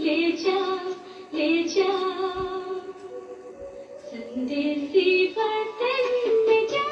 ले जा ले जा संदेसी वतन में जा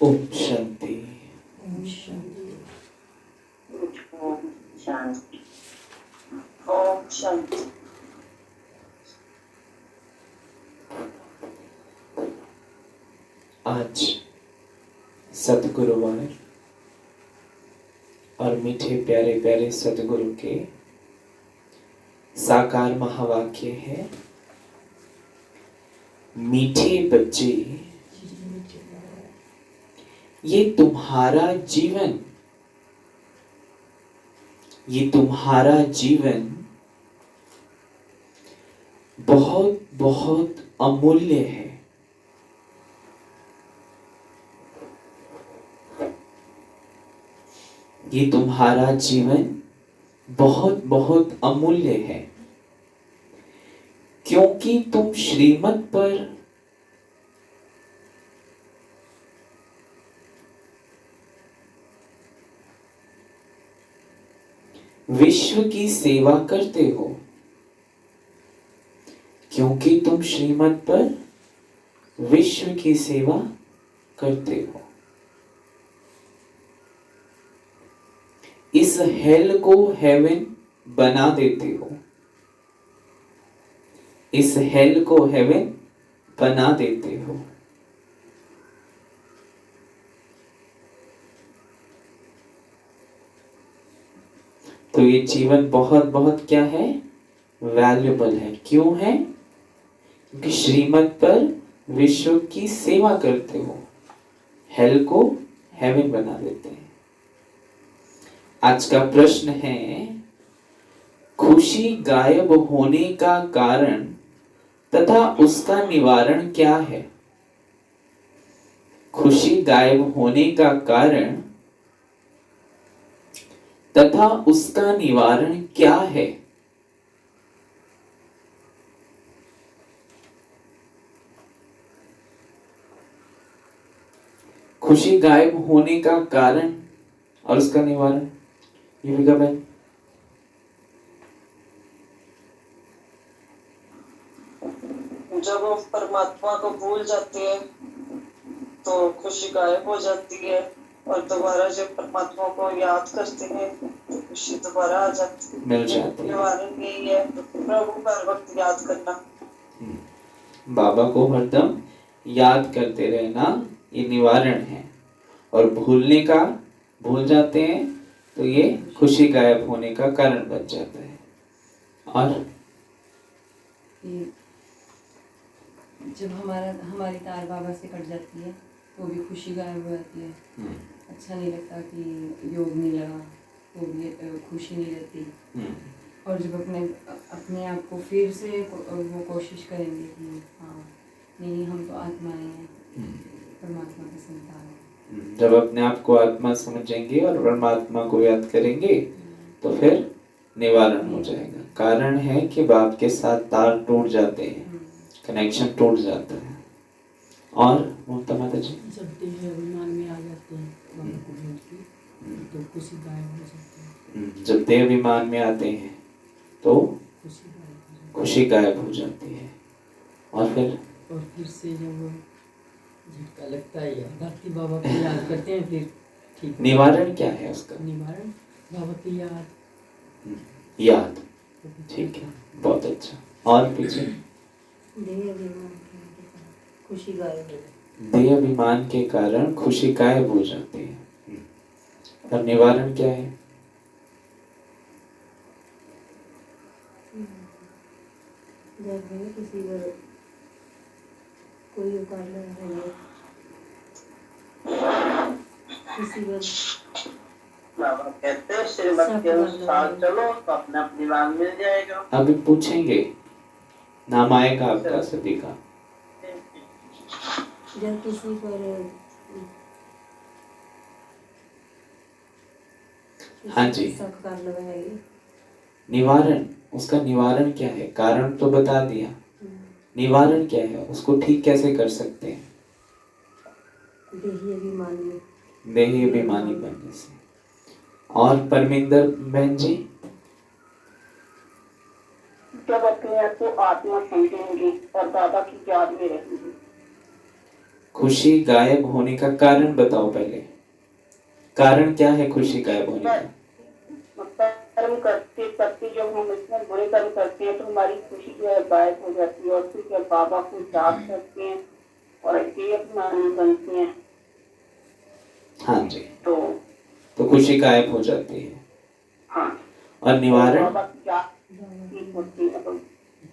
ओम शांति। ओम शांति। ओम शांति। ओम शांति। आज सतगुरुवार और मीठे प्यारे प्यारे सतगुरु के साकार महावाक्य है, मीठे बच्चे ये तुम्हारा जीवन, ये तुम्हारा जीवन बहुत बहुत अमूल्य है। ये तुम्हारा जीवन बहुत बहुत अमूल्य है, क्योंकि तुम श्रीमत पर विश्व की सेवा करते हो, क्योंकि तुम श्रीमत पर विश्व की सेवा करते हो। इस हेल को हेवन बना देते हो, इस हेल को हेवन बना देते हो। तो ये जीवन बहुत बहुत क्या है, वैल्यूबल है। क्यों है? क्योंकि श्रीमत पर विश्व की सेवा करते हो, हेल को हेवन बना देते हैं। आज का प्रश्न है, खुशी गायब होने का कारण तथा उसका निवारण क्या है? खुशी गायब होने का कारण तथा उसका निवारण क्या है? खुशी गायब होने का कारण और उसका निवारण, ये भी कब है? जब हम परमात्मा को भूल जाते हैं तो खुशी गायब हो जाती है, और दोबारा जब परमात्मा को याद करते हैं तो खुशी दोबारा आ जाती है, मिल जाती है। निवारण यही है, प्रभु को हर वक्त याद करना। बाबा को हरदम याद करते रहना, ये निवारण है। और भूल जाते हैं तो ये खुशी गायब होने का कारण बन जाता है। और जब हमारी तार बाबा से कट जाती है तो भी खुशी गायब हो जाती है। अच्छा नहीं लगता कि योग नहीं लगा, तो भी खुशी नहीं रहती। और जब अपने आप को फिर से वो कोशिश करेंगे कि हाँ नहीं, हम तो आत्माएं हैं, परमात्मा की संतान है। जब अपने आप को आत्मा समझेंगे और परमात्मा को याद करेंगे तो फिर निवारण हो जाएगा। कारण है कि बाप के साथ तार टूट जाते हैं, कनेक्शन टूट जाता है। और ममता माता जी, जब देह अभिमान में आ जाते हैं बाबा को भूल के तो खुशी गायब हो जाती है। जब देह अभिमान में आते हैं तो खुशी गायब हो जाती है। और फिर से जब झटका लगता है या धरती बाबा को याद करते हैं फिर ठीक। निवारण क्या है उसका? निवारण बाबा की याद। ठीक है, बहुत अच्छा। और पीछे खुशी गायब हो जाती है। देह अभिमान के कारण खुशी गायब हो जाती है। और निवारण क्या है? जब किसी को कोई उपाय है, किसी को बाबा कहते हैं श्रीमत के अनुसार चलो तो अपना अपनी नाम मिल जाएगा। अभी पूछेंगे, नाम आएगा आपका सभी का। जब किसी पर हाँ जी, निवारण, उसका निवारण क्या है? कारण तो बता दिया, निवारण क्या है? उसको ठीक कैसे कर सकते हैं? देही अभिमानी बनने से। और परमिंदर बहन जी, जब अपने आप को आत्मा समझेंगे और बाबा की याद में रहेंगे। खुशी गायब होने का कारण बताओ पहले। कारण क्या है खुशी गायब होने का? कर्म करते करते जब हम इसमें बुरे कर्म करते हैं तो हमारी खुशी जो है गायब हो जाती है, और फिर जब बाबा को याद करते हैं और ये अपना बनती हैं हाँ जी, तो तो खुशी गायब हो जाती है। हाँ, और निवारण? बाबा की याद ठीक होती है,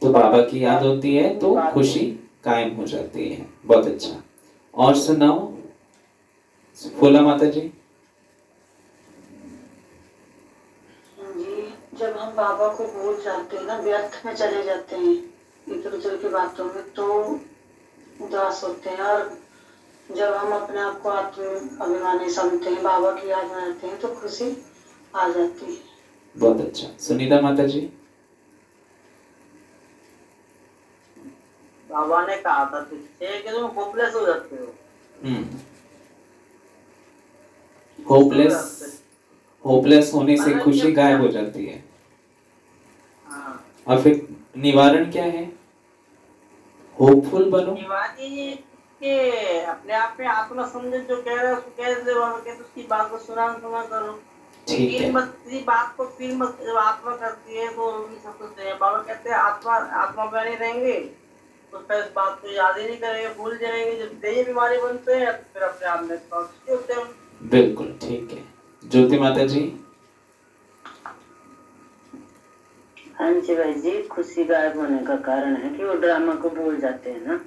तो बाबा की याद होती है तो खुशी कायम हो जाती है। बहुत अच्छा। और सुनाओ फूला माता जी। जी, जब हम बाबा को भूल जाते हैं ना, व्यर्थ में चले जाते हैं इधर उधर की बातों में, तो उदास होते हैं। और जब हम अपने आप को आत्म अभिमानी समझते हैं, बाबा की याद में रहते हैं, तो खुशी आ जाती है। बहुत अच्छा। सुनीता माता जी। बाबा ने कहा था तुझसे कि तुम होपलेस हो जाते हो। होपलेस होने से खुशी गायब हो जाती है। हाँ। और फिर निवारण क्या है? होपफुल बनो। निवारी के अपने आप में आत्मा समझ जो कह रहा है उसको कह दे, बाबा कहते उसकी बात को सुना करो। ठीक है। फिर मत किसी बात को फिर मत, जब आत्मा करती है तो भी सब कुछ है। बाबा कहते हैं आत्मा बने रहेंगे तो फिर इस बात को याद ही नहीं करेंगे, भूल जाएंगे। जब देह बीमारी बनते हैं तो फिर अपने आप में पहुंचते होते हैं। बिल्कुल ठीक है। ज्योति माता जी। हाँ जी भाई जी, खुशी गायब होने का कारण है कि वो ड्रामा को भूल जाते हैं ना।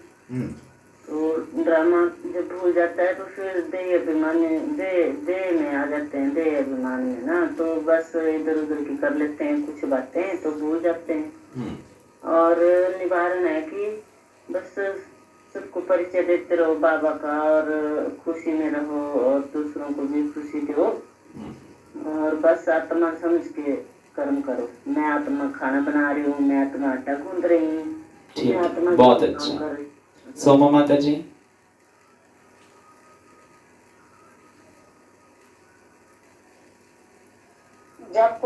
तो ड्रामा जब भूल जाता है तो फिर देह अभिमान देह में आ जाते हैं, देह अभिमान में ना, तो बस इधर उधर की कर लेते हैं कुछ बातें तो भूल जाते हैं। और निवारण है कि बस सबको परिचय देते रहो बाबा का, और खुशी में रहो और दूसरों को भी खुशी दो, और बस आत्मा समझ के कर्म करो। मैं आत्मा खाना बना रही हूँ, मैं आत्मा आटा गूंद रही हूँ, ठीक मैं है, आत्मा बहुत काम अच्छा। कर रही। सोमा माता जी। जब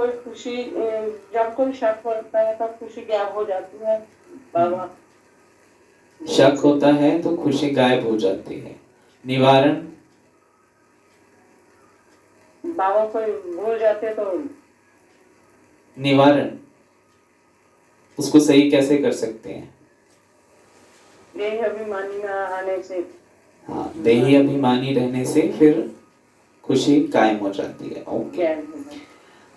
कोई शक होता है तो खुशी गायब हो जाती है। बाबा शक होता है तो खुशी गायब हो जाती है। निवारण? बाबा को भूल जाते तो निवारण उसको सही कैसे कर सकते हैं? देह अभिमानी में आने से। हाँ, देही अभिमानी रहने से फिर खुशी कायम हो जाती है। ओके।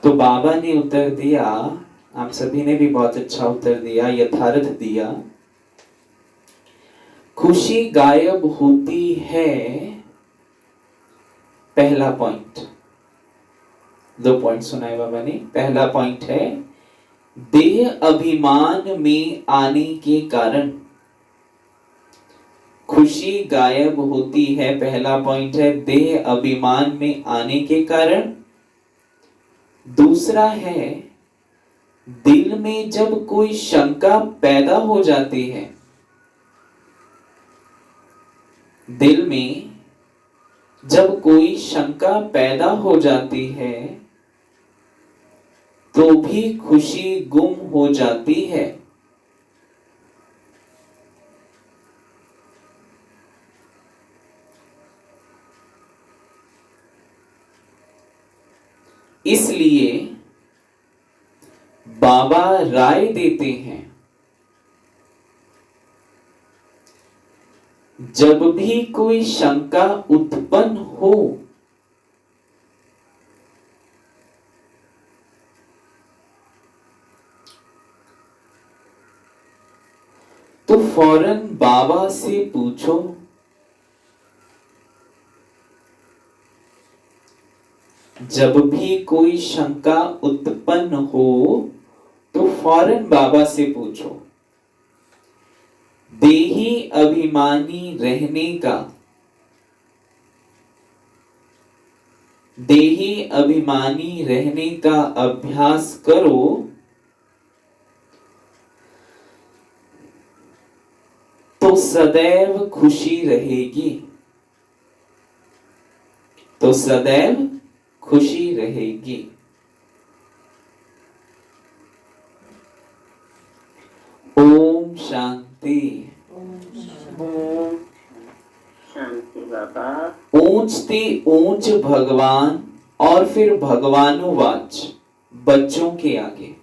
तो बाबा ने उत्तर दिया, आप सभी ने भी बहुत अच्छा उत्तर दिया, यथार्थ दिया। खुशी गायब होती है, पहला पॉइंट। 2 पॉइंट सुनाए बाबा ने। पहला पॉइंट है देह अभिमान में आने के कारण खुशी गायब होती है। पहला पॉइंट है देह अभिमान में आने के कारण। दूसरा है दिल में जब कोई शंका पैदा हो जाती है, दिल में जब कोई शंका पैदा हो जाती है तो भी खुशी गुम हो जाती है। इसलिए बाबा राय देते हैं जब भी कोई शंका उत्पन्न हो तो फौरन बाबा से पूछो। जब भी कोई शंका उत्पन्न हो तो फौरन बाबा से पूछो। देही अभिमानी रहने का, देही अभिमानी रहने का अभ्यास करो तो सदैव खुशी रहेगी, तो सदैव खुशी रहेगी। ओम शांति। ओम शांति। बाबा। ऊंचते ऊंच भगवान और फिर भगवानुवाच बच्चों के आगे।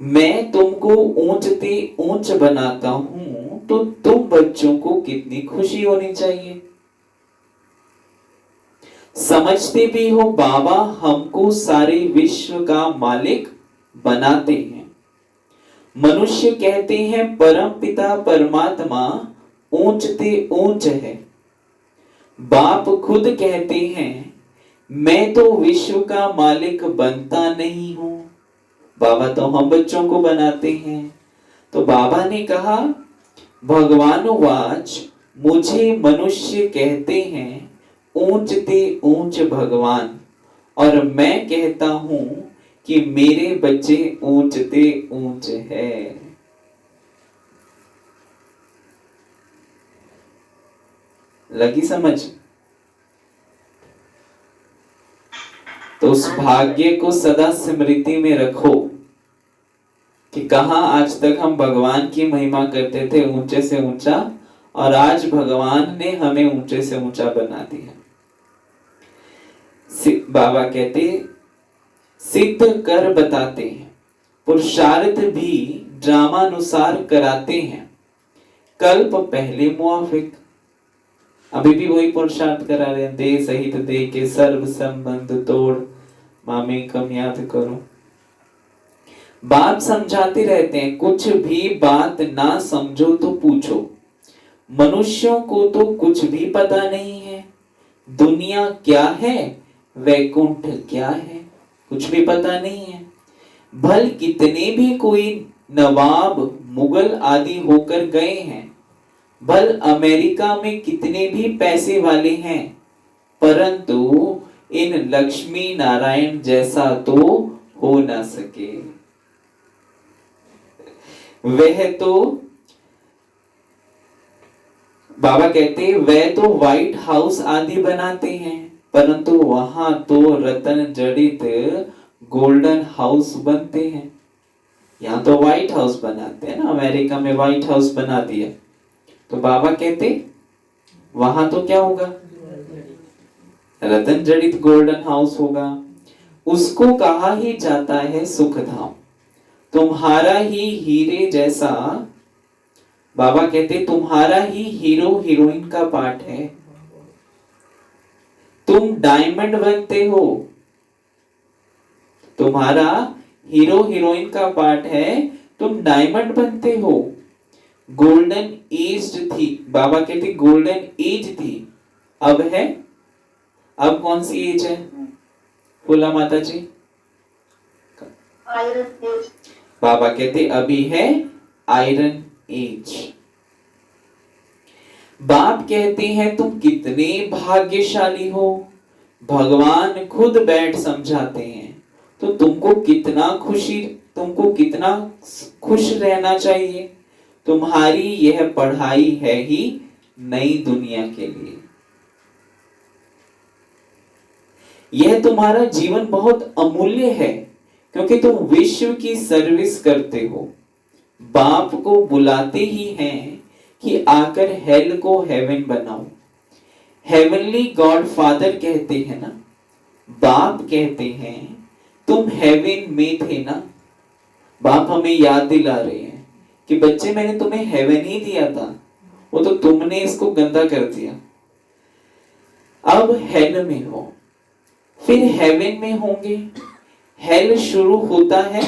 मैं तुमको ऊंचते ऊंच बनाता हूं तो तुम बच्चों को कितनी खुशी होनी चाहिए। समझते भी हो बाबा हमको सारे विश्व का मालिक बनाते हैं। मनुष्य कहते हैं परम पिता परमात्मा ऊंचते ऊंच है। बाप खुद कहते हैं मैं तो विश्व का मालिक बनता नहीं हूं। बाबा तो हम बच्चों को बनाते हैं। तो बाबा ने कहा भगवानुवाच मुझे मनुष्य कहते हैं ऊंचते ऊंच भगवान और मैं कहता हूं कि मेरे बच्चे ऊंचते ऊंच है। लगी समझ? तो उस भाग्य को सदा स्मृति में रखो कि कहां आज तक हम भगवान की महिमा करते थे ऊंचे से ऊंचा, और आज भगवान ने हमें ऊंचे से ऊंचा बना दिया। बाबा कहते सिद्ध कर बताते हैं, पुरुषार्थ भी ड्रामानुसार कराते हैं, कल्प पहले मुआफिक। अभी भी वही पुरुषार्थ करा रहे हैं, दे सहित दे के सर्व संबंध तोड़ मामे कम याद करो। बात समझाते रहते हैं, कुछ भी बात ना समझो तो पूछो। मनुष्यों को तो कुछ भी पता नहीं है, दुनिया क्या है वैकुंठ क्या है कुछ भी पता नहीं है। भल कितने भी कोई नवाब मुगल आदि होकर गए हैं, भल अमेरिका में कितने भी पैसे वाले हैं, परंतु इन लक्ष्मी नारायण जैसा तो हो ना सके। वह तो बाबा कहते वह तो व्हाइट हाउस आदि बनाते हैं, परंतु वहां तो रतन जड़ित गोल्डन हाउस बनते हैं। यहाँ तो व्हाइट हाउस बनाते हैं ना, अमेरिका में व्हाइट हाउस बना दिया, तो बाबा कहते वहां तो क्या होगा, रतन जड़ित गोल्डन हाउस होगा। उसको कहा ही जाता है सुख धाम। तुम्हारा ही हीरे जैसा, बाबा कहते तुम्हारा ही हीरो हीरोइन का पार्ट है, तुम डायमंड बनते हो। तुम्हारा हीरो हीरोइन का पार्ट है, तुम डायमंड बनते हो। गोल्डन एज थी, बाबा कहते गोल्डन एज थी, अब है, अब कौन सी एज है फूला माता जी? Iron age. बाबा कहते अभी है आयरन एज। बाप कहते हैं तुम कितने भाग्यशाली हो, भगवान खुद बैठ समझाते हैं, तो तुमको कितना खुश रहना चाहिए। तुम्हारी यह पढ़ाई है ही नई दुनिया के लिए। यह तुम्हारा जीवन बहुत अमूल्य है, क्योंकि तुम विश्व की सर्विस करते हो। बाप को बुलाते ही हैं कि आकर हेल को हेवन बनाओ। हेवनली गॉड फादर कहते हैं ना, बाप कहते हैं तुम हेवन में थे ना। बाप हमें याद दिला रहे हैं कि बच्चे मैंने तुम्हें हेवन ही दिया था, वो तो तुमने इसको गंदा कर दिया। अब हेल में हो, फिर हेवन में होंगे। हेल शुरू होता है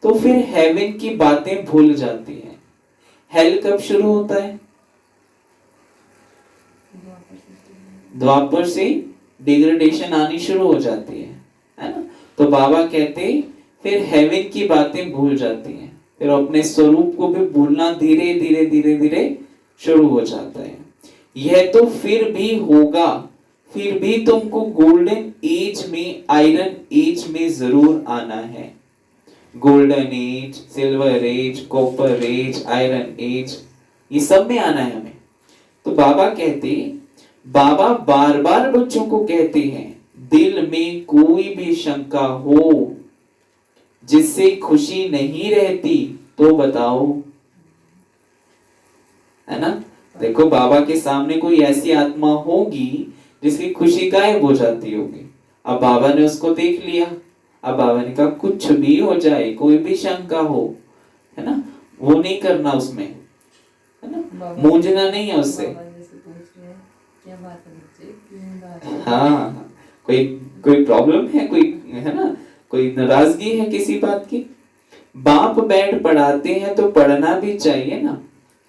तो फिर हेवन की बातें भूल जाती हैं। हेल कब शुरू होता है? द्वापर से डिग्रेडेशन आनी शुरू हो जाती है ना। तो बाबा कहते फिर हेवन की बातें भूल जाती हैं, फिर अपने स्वरूप को भी भूलना धीरे धीरे धीरे धीरे शुरू हो जाता है। यह तो फिर भी होगा, फिर भी तुमको गोल्डन एज में, आयरन एज में जरूर आना है। Golden age, silver age, copper age, iron age, ये सब में आना है हमें। तो बाबा कहते, बाबा बार बार बच्चों को कहते हैं दिल में कोई भी शंका हो जिससे खुशी नहीं रहती तो बताओ, है ना। देखो बाबा के सामने कोई ऐसी आत्मा होगी जिसकी खुशी गायब हो जाती होगी। अब बाबा ने उसको देख लिया, अब बाबा ने कहा कुछ भी हो जाए, कोई भी शंका हो, है ना, वो नहीं करना उसमें, है ना, मूंझना नहीं है उससे। क्या बात है बच्चे, क्यों उदास हो? हाँ, कोई प्रॉब्लम है, कोई, है ना, कोई नाराजगी है किसी बात की। बाप बैठ पढ़ाते हैं तो पढ़ना भी चाहिए ना।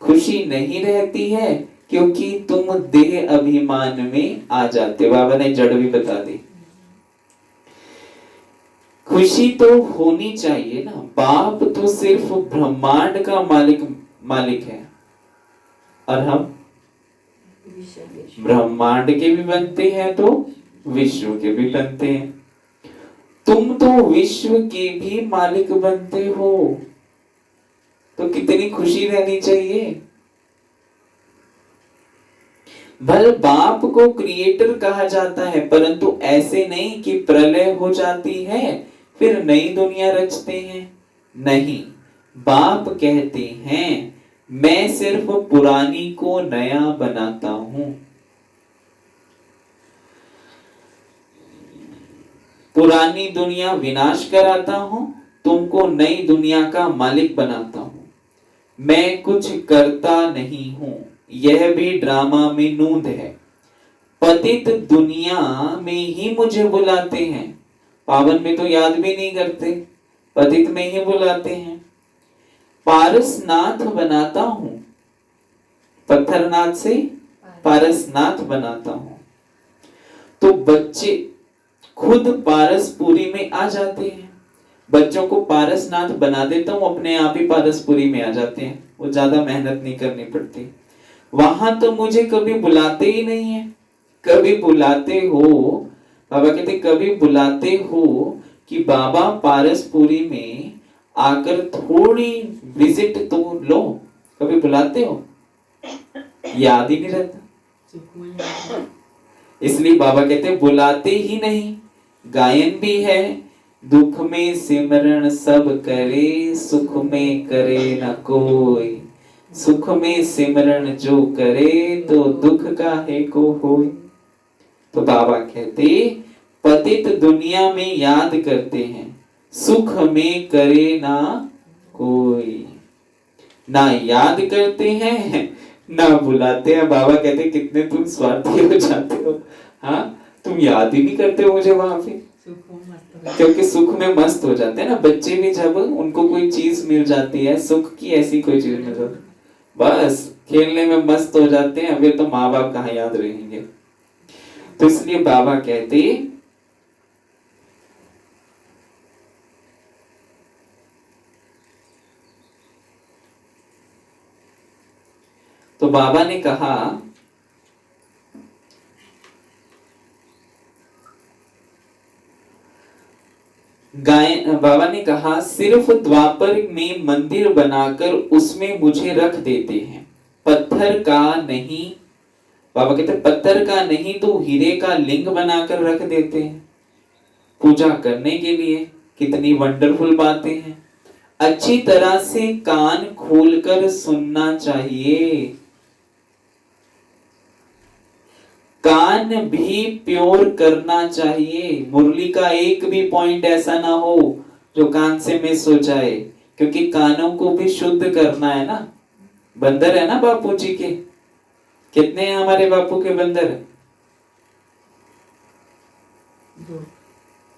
खुशी नहीं रहती है क्योंकि तुम देह अभिमान में आ जाते हो। बाबा ने जड़ भी बता दी। खुशी तो होनी चाहिए ना। बाप तो सिर्फ ब्रह्मांड का मालिक है, और हम ब्रह्मांड के भी बनते हैं तो विश्व के भी बनते हैं। तुम तो विश्व के भी मालिक बनते हो, तो कितनी खुशी रहनी चाहिए। भले बाप को क्रिएटर कहा जाता है, परंतु ऐसे नहीं कि प्रलय हो जाती है फिर नई दुनिया रचते हैं। नहीं, बाप कहते हैं मैं सिर्फ पुरानी को नया बनाता हूं। पुरानी दुनिया विनाश कराता हूं, तुमको नई दुनिया का मालिक बनाता हूं। मैं कुछ करता नहीं हूं, यह भी ड्रामा में नूंद है। पतित दुनिया में ही मुझे बुलाते हैं, पावन में तो याद भी नहीं करते, पतित में ही बुलाते हैं। पारसनाथ बनाता हूं, पत्थरनाथ से पारसनाथ बनाता हूं। तो बच्चे खुद पारसपुरी में आ जाते हैं। बच्चों को पारसनाथ बना देता हूं, अपने आप ही पारसपुरी में आ जाते हैं, वो ज्यादा मेहनत नहीं करनी पड़ती। वहां तो मुझे कभी बुलाते ही नहीं है। कभी बुलाते हो, बाबा कहते कभी बुलाते हो कि बाबा पारसपुरी में आकर थोड़ी विजिट तो लो, कभी बुलाते हो? याद ही नहीं रहता। इसलिए बाबा कहते बुलाते ही नहीं। गायन भी है, दुख में सिमरण सब करे, सुख में करे न कोई। सुख में सिमरण जो करे, तो दुख का है को होय। तो बाबा कहते पतित दुनिया में याद करते हैं, सुख में करे ना कोई। ना याद करते हैं ना बुलाते हैं। बाबा कहते कितने तुम स्वार्थी हो जाते हो। हाँ, तुम याद ही नहीं करते हो मुझे वहां पे, क्योंकि सुख में मस्त हो जाते हैं ना बच्चे भी। जब उनको कोई चीज मिल जाती है, सुख की ऐसी कोई चीज मिल जाती है, बस खेलने में मस्त हो जाते हैं। वे तो माँ बाप कहाँ याद रहेंगे। तो इसलिए बाबा कहते तो बाबा ने कहा बाबा ने कहा सिर्फ द्वापर में मंदिर बनाकर उसमें मुझे रख देते हैं, पत्थर का नहीं। बाबा कहते पत्थर का नहीं तो हीरे का लिंग बनाकर रख देते हैं पूजा करने के लिए। कितनी वंडरफुल बातें हैं। अच्छी तरह से कान खोलकर सुनना चाहिए। कान भी प्योर करना चाहिए। मुरली का एक भी पॉइंट ऐसा ना हो जो कान से मिस हो जाए, क्योंकि कानों को भी शुद्ध करना है ना। बंदर है ना बापू जी के, कितने हैं हमारे बापू के बंदर?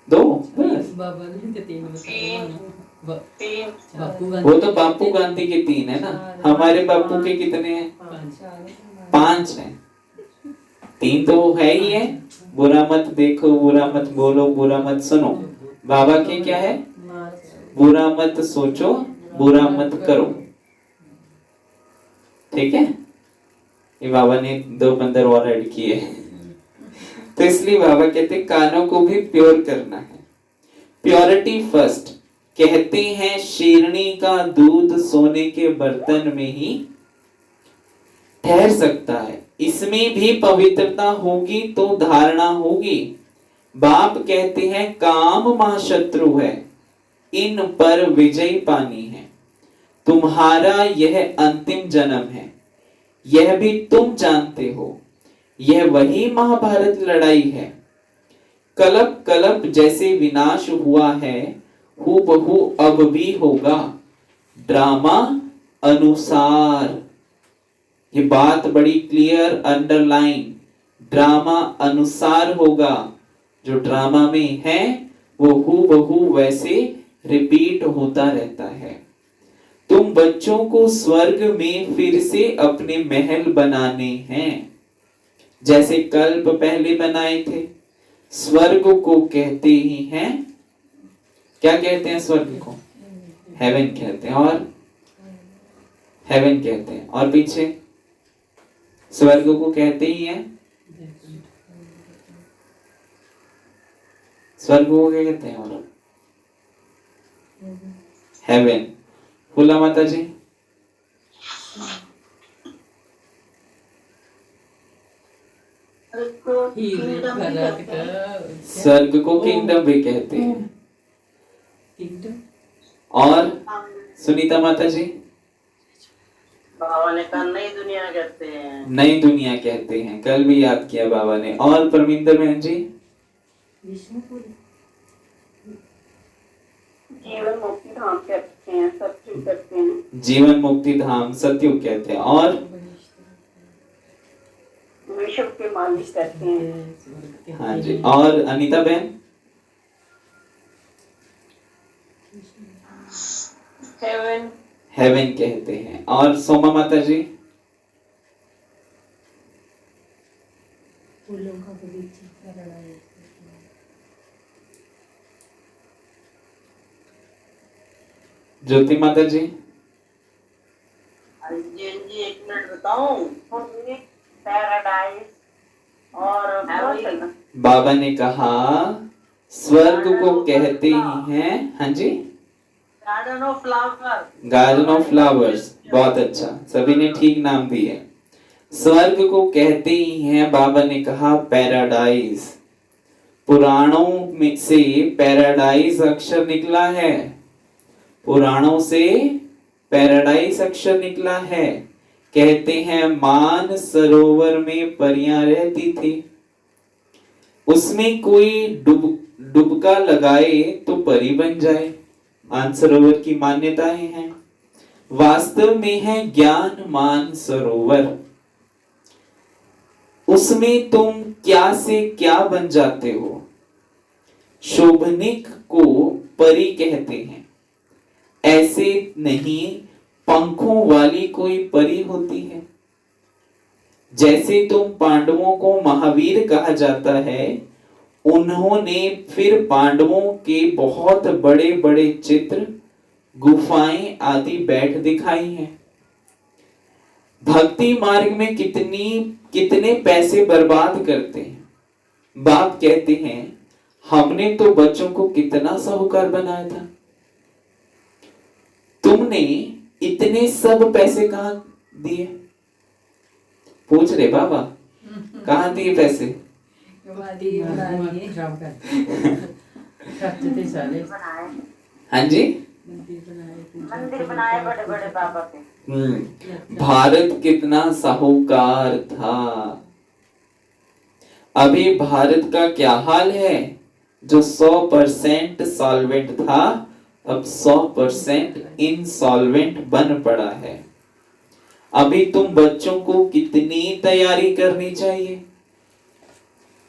दो बस। वो तो बापू गांधी के 3 है ना, हमारे बापू के कितने हैं? 5 हैं। 3 तो है ही है, बुरा मत देखो, बुरा मत बोलो, बुरा मत सुनो। बाबा के क्या है? बुरा मत सोचो, बुरा मत करो। ठीक है, ये बाबा ने 2 बंदर और ऐड किए। तो इसलिए बाबा कहते कानों को भी प्योर करना है। Purity first. कहते हैं शेरनी का दूध सोने के बर्तन में ही ठहर सकता है, इसमें भी पवित्रता होगी तो धारणा होगी। बाप कहते हैं काम महाशत्रु है, इन पर विजय पानी है। तुम्हारा यह अंतिम जन्म है, यह भी तुम जानते हो। यह वही महाभारत लड़ाई है। कलप कलप जैसे विनाश हुआ है, हूबहू अब भी होगा ड्रामा अनुसार। ये बात बड़ी क्लियर अंडरलाइन, ड्रामा अनुसार होगा। जो ड्रामा में है वो हूबहू वैसे रिपीट होता रहता है। तुम बच्चों को स्वर्ग में फिर से अपने महल बनाने हैं, जैसे कल्प पहले बनाए थे। स्वर्ग को कहते ही हैं, क्या कहते हैं स्वर्ग को? हेवन कहते हैं। और हेवन कहते हैं, और पीछे स्वर्ग को कहते ही हैं, स्वर्ग को क्या कहते हैं? और हेवन। फूला माता जी, स्वर्ग को किंगडम भी कहते हैं। और सुनीता माता जी, बाबा ने कहा नई दुनिया कहते हैं। नई दुनिया कहते हैं, कल भी याद किया बाबा ने। और परमिंदर बहन जी, जीवन मुक्ति धाम कहते हैं, सत्युग कहते हैं। जीवन मुक्ति धाम सत्युग कहते हैं। और विश्व के मालिक कहते हैं। हाँ जी। और अनीता बहन, हेवन हेवन कहते हैं। और सोमा माता जी, फूलों का बगीचा पैराडाइज। ज्योति माता जी, जी जी, एक मिनट बताऊं। पैराडाइज और बाबा ने कहा स्वर्ग को कहते ही हैं। हाँ जी, garden of flower. Garden of flowers, बहुत अच्छा, सभी ने ठीक नाम दिए। स्वर्ग को कहते ही हैं, बाबा ने कहा पैराडाइज। पुराणों में से पैराडाइज अक्षर निकला है, पुराणों से पैराडाइज अक्षर निकला है। कहते हैं मान सरोवर में परियां रहती थी, उसमें कोई डुबका लगाए तो परी बन जाए। मानसरोवर की मान्यताएं हैं। वास्तव में है ज्ञान मान सरोवर, उसमें तुम क्या से क्या बन जाते हो। शोभनिक को परी कहते हैं, ऐसे नहीं पंखों वाली कोई परी होती है। जैसे तुम पांडवों को महावीर कहा जाता है, उन्होंने फिर पांडवों के बहुत बड़े बड़े चित्र, गुफाएं आदि बैठ दिखाई हैं। भक्ति मार्ग में कितने पैसे बर्बाद करते हैं। बाप कहते हैं हमने तो बच्चों को कितना साहूकार बनाया था, तुमने इतने सब पैसे कहां दिए? पूछ रहे बाबा, कहां दिए पैसे? हाँ जी, मंदिर बनाए बड़े बड़े बाबा के। भारत कितना साहूकार था। अभी भारत का क्या हाल है? जो 100% सॉल्वेंट था, अब 100% इनसॉल्वेंट बन पड़ा है। अभी तुम बच्चों को कितनी तैयारी करनी चाहिए?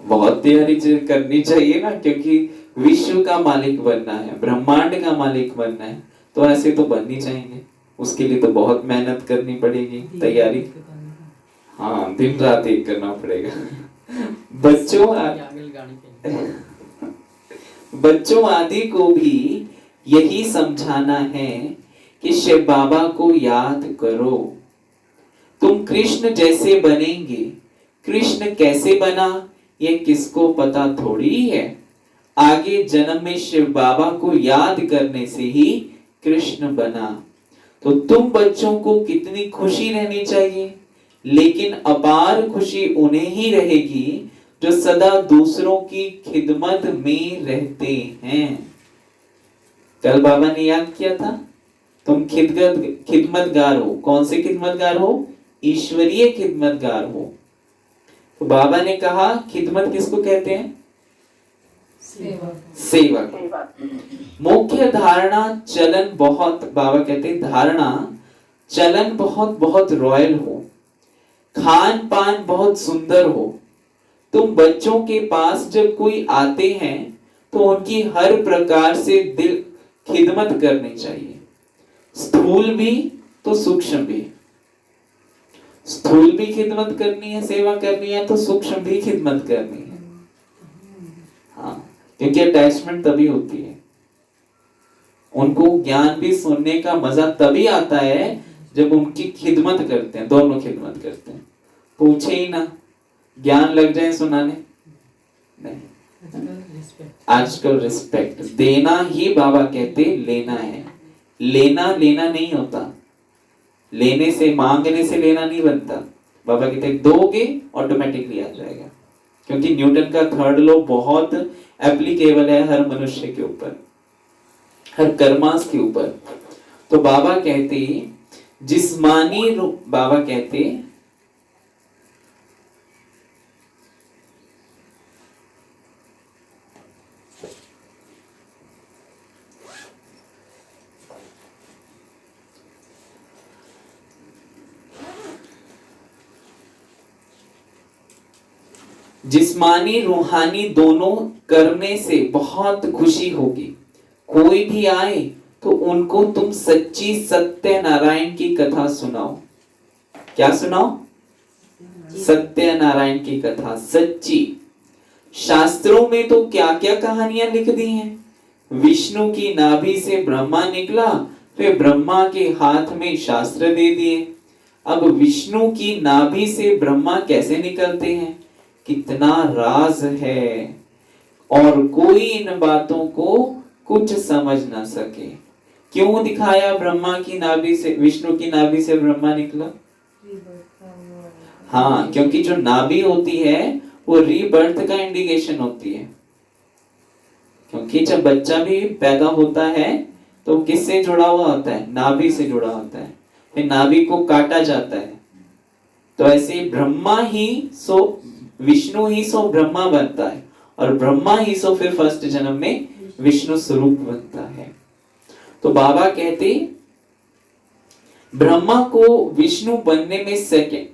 बहुत तैयारी करनी चाहिए ना, क्योंकि विश्व का मालिक बनना है, ब्रह्मांड का मालिक बनना है, तो ऐसे तो बन नहीं जाएंगे। उसके लिए तो बहुत मेहनत करनी पड़ेगी, तैयारी। हाँ, दिन रात एक करना पड़ेगा। बच्चों आदि को भी यही समझाना है कि शिव बाबा को याद करो। तुम कृष्ण जैसे बनेंगे। कृष्ण कैसे बना ये किसको पता थोड़ी है। आगे जन्म में शिव बाबा को याद करने से ही कृष्ण बना। तो तुम बच्चों को कितनी खुशी रहनी चाहिए, लेकिन अपार खुशी उन्हें ही रहेगी जो सदा दूसरों की खिदमत में रहते हैं। कल बाबा ने याद किया था, तुम खिदमतगार हो। कौन से खिदमतगार हो? ईश्वरीय खिदमतगार हो। तो बाबा ने कहा खिदमत किसको कहते हैं? सेवक। सेवा। मुख्य धारणा चलन बहुत, बाबा कहते हैं धारणा चलन बहुत बहुत रॉयल हो, खान पान बहुत सुंदर हो। तुम बच्चों के पास जब कोई आते हैं तो उनकी हर प्रकार से दिल खिदमत करनी चाहिए, स्थूल भी तो सूक्ष्म भी। स्थूल भी खिदमत करनी है, सेवा करनी है, तो सूक्ष्म भी खिदमत करनी है। हाँ, क्योंकि अटैचमेंट तभी होती है। उनको ज्ञान भी सुनने का मजा तभी आता है जब उनकी खिदमत करते हैं, दोनों खिदमत करते हैं। पूछे ही ना, ज्ञान लग जाए सुनाने, नहीं। आजकल रिस्पेक्ट देना ही बाबा कहते लेना है। लेना लेना नहीं होता, लेने से मांगने से लेना नहीं बनता। बाबा कहते दोगे ऑटोमेटिकली आ जाएगा, क्योंकि न्यूटन का थर्ड लॉ बहुत एप्लीकेबल है हर मनुष्य के ऊपर, हर कर्मास के ऊपर। तो बाबा कहते जिस्मानी बाबा कहते जिस्मानी रूहानी दोनों करने से बहुत खुशी होगी। कोई भी आए तो उनको तुम सच्ची सत्य नारायण की कथा सुनाओ। क्या सुनाओ? सत्य नारायण की कथा, सच्ची। शास्त्रों में तो क्या क्या कहानियां लिख दी हैं। विष्णु की नाभि से ब्रह्मा निकला, फिर ब्रह्मा के हाथ में शास्त्र दे दिए। अब विष्णु की नाभि से ब्रह्मा कैसे निकलते हैं, कितना राज है, और कोई इन बातों को कुछ समझ ना सके। क्यों दिखाया ब्रह्मा की नाभि से, विष्णु की नाभि से ब्रह्मा निकला? हाँ, क्योंकि जो नाभि होती है वो रीबर्थ का इंडिकेशन होती है। क्योंकि जब बच्चा भी पैदा होता है तो किससे जुड़ा हुआ होता है? नाभि से जुड़ा होता है। फिर नाभि को काटा जाता है। तो ऐसे ब्रह्मा ही सो विष्णु ही सो ब्रह्मा बनता है, और ब्रह्मा ही सो फिर फर्स्ट जन्म में विष्णु स्वरूप बनता है। तो बाबा कहते ब्रह्मा को विष्णु बनने में सेकंड,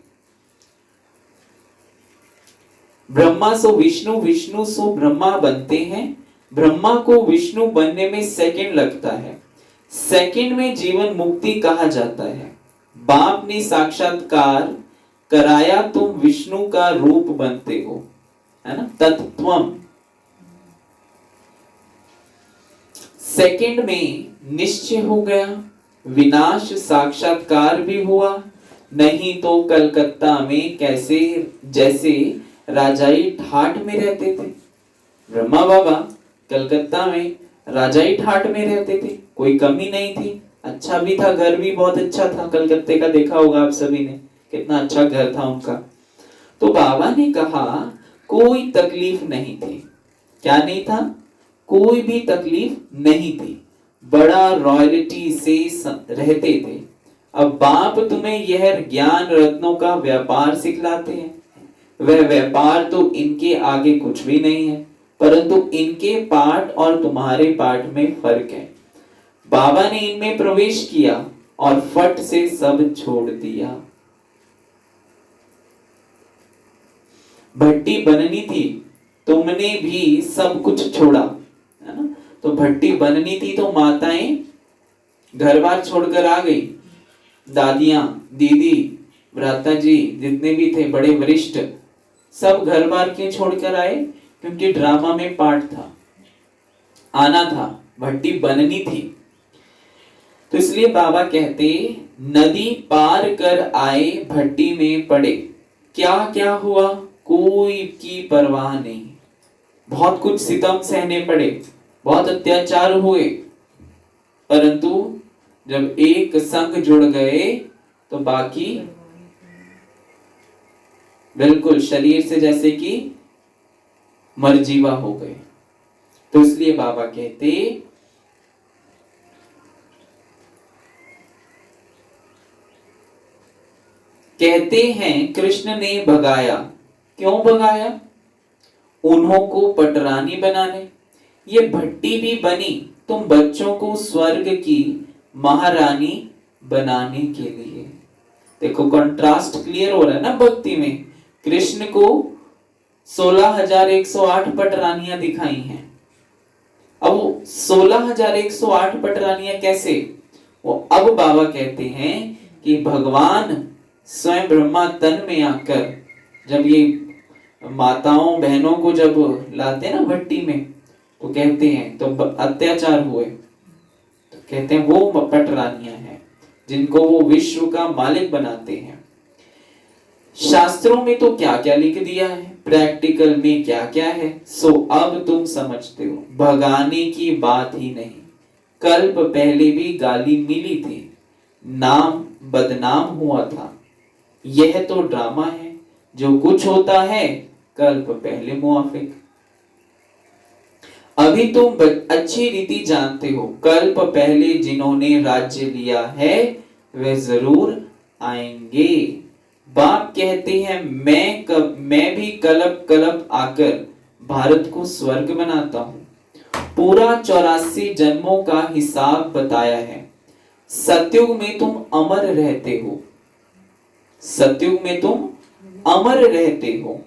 ब्रह्मा सो विष्णु, विष्णु सो ब्रह्मा बनते हैं। ब्रह्मा को विष्णु बनने में सेकंड लगता है। सेकंड में जीवन मुक्ति कहा जाता है। बाप ने साक्षात्कार कराया, तुम विष्णु का रूप बनते हो, है ना, तत्त्वम। सेकंड में निश्चय हो गया, विनाश साक्षात्कार भी हुआ। नहीं तो कलकत्ता में कैसे, जैसे राजाई ठाठ में रहते थे ब्रह्मा बाबा, कलकत्ता में राजाई ठाठ में रहते थे, कोई कमी नहीं थी। अच्छा भी था, घर भी बहुत अच्छा था। कलकत्ते का देखा होगा आप सभी ने, कितना अच्छा घर था उनका। तो बाबा ने कहा कोई तकलीफ नहीं थी। क्या नहीं था? कोई भी तकलीफ नहीं थी। बड़ा रॉयल्टी से रहते थे। अब बाप तुम्हें यह ज्ञान रत्नों का व्यापार सिखलाते हैं। वह व्यापार तो इनके आगे कुछ भी नहीं है, परंतु इनके पाठ और तुम्हारे पाठ में फर्क है। बाबा ने इनमें प्रवेश किया और फट से सब छोड़ दिया। भट्टी बननी थी, तुमने भी सब कुछ छोड़ा, है ना। तो भट्टी बननी थी तो माताएं घर बार छोड़कर आ गई। दादियां, दीदी, भ्राता जी जितने भी थे बड़े वरिष्ठ, सब घर बार क्यों छोड़कर आए? क्योंकि ड्रामा में पार्ट था, आना था, भट्टी बननी थी। तो इसलिए बाबा कहते नदी पार कर आए, भट्टी में पड़े। क्या क्या हुआ? कोई की परवाह नहीं। बहुत कुछ सितम सहने पड़े, बहुत अत्याचार हुए, परंतु जब एक संग जुड़ गए तो बाकी बिल्कुल शरीर से जैसे कि मरजीवा हो गए। तो इसलिए बाबा कहते कहते हैं कृष्ण ने भगाया। क्यों भगाया? उन्हों को पटरानी बनाने। ये भट्टी भी बनी तुम बच्चों को स्वर्ग की महारानी बनाने के लिए। देखो कंट्रास्ट क्लियर हो रहा है ना भक्ति में। कृष्ण को 16,108 पटरानियां दिखाई हैं। अब 16,108 पटरानियां कैसे? वो अब बाबा कहते हैं कि भगवान स्वयं ब्रह्मा तन में आकर जब ये माताओं बहनों को जब लाते हैं ना भट्टी में, तो कहते हैं तो अत्याचार हुए, तो कहते हैं वो पटरानियां हैं जिनको वो विश्व का मालिक बनाते हैं। शास्त्रों में तो क्या क्या लिख दिया है, प्रैक्टिकल में क्या क्या है, सो अब तुम समझते हो। भगाने की बात ही नहीं, कल्प पहले भी गाली मिली थी, नाम बदनाम हुआ था। यह तो ड्रामा है, जो कुछ होता है कल्प पहले मुआफिक। अभी तुम अच्छी रीति जानते हो, कल्प पहले जिन्होंने राज्य लिया है वे जरूर आएंगे। बाप कहते हैं मैं भी कल्प कल्प आकर भारत को स्वर्ग बनाता हूं। पूरा 84 जन्मों का हिसाब बताया है। सतयुग में तुम अमर रहते हो, सतयुग में तुम अमर रहते हो।